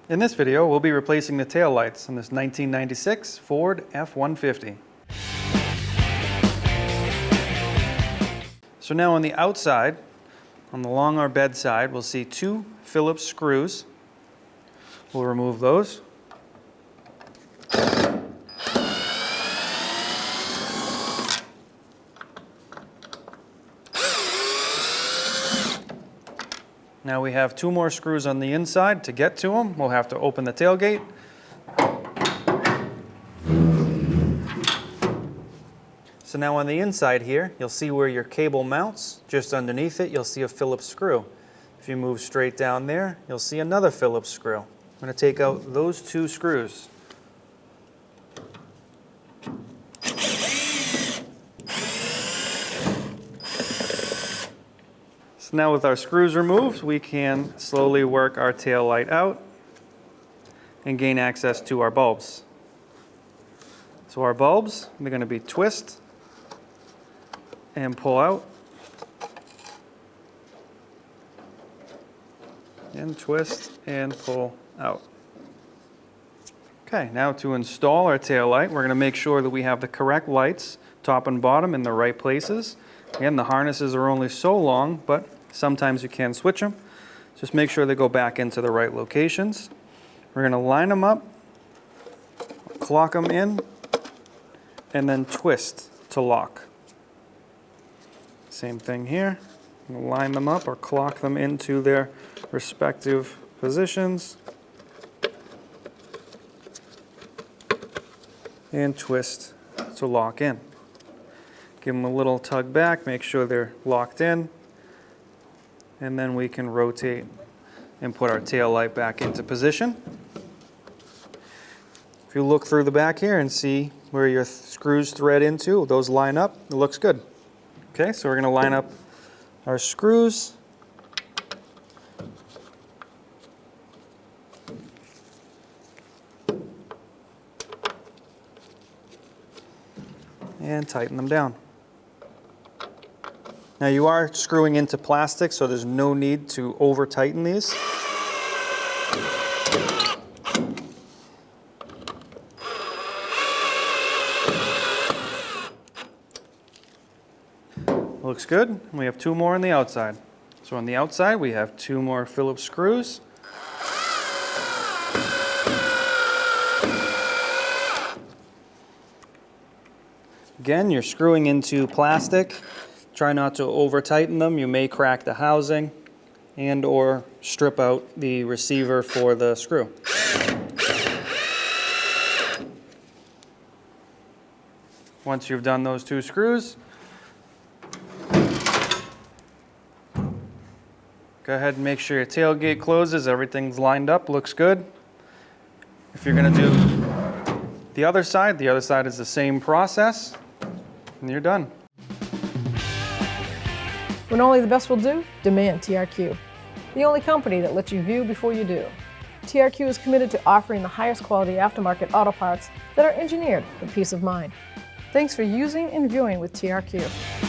In this video, we'll be replacing the tail lights on this 1996 Ford F-150. So now on the outside, along our bed side, we'll see two Phillips screws. We'll remove those. Now we have two more screws on the inside. To get to them, we'll have to open the tailgate. So now on the inside here, you'll see where your cable mounts. Just underneath it, you'll see a Phillips screw. If you move straight down there, you'll see another Phillips screw. I'm going to take out those two screws. So now with our screws removed, we can slowly work our tail light out and gain access to our bulbs. So our bulbs, they're going to be twist and pull out, and twist and pull out. Okay, now to install our tail light, we're going to make sure that we have the correct lights, top and bottom, in the right places. Again, the harnesses are only so long, but sometimes you can switch them. Just make sure they go back into the right locations. We're going to line them up, clock them in, and then twist to lock. Same thing here. Line them up or clock them into their respective positions and twist to lock in. Give them a little tug back, make sure they're locked in, and then we can rotate and put our tail light back into position. If you look through the back here and see where your screws thread into, those line up, it looks good. Okay, so we're going to line up our screws. And tighten them down. Now you are screwing into plastic, so there's no need to over tighten these. Looks good. We have two more on the outside. So on the outside we have two more Phillips screws. Again, you're screwing into plastic. Try not to over tighten them. You may crack the housing and or strip out the receiver for the screw. Once you've done those two screws, go ahead and make sure your tailgate closes, everything's lined up, looks good. If you're going to do the other side is the same process, and you're done. When only the best will do, demand TRQ. The only company that lets you view before you do. TRQ is committed to offering the highest quality aftermarket auto parts that are engineered for peace of mind. Thanks for using and viewing with TRQ.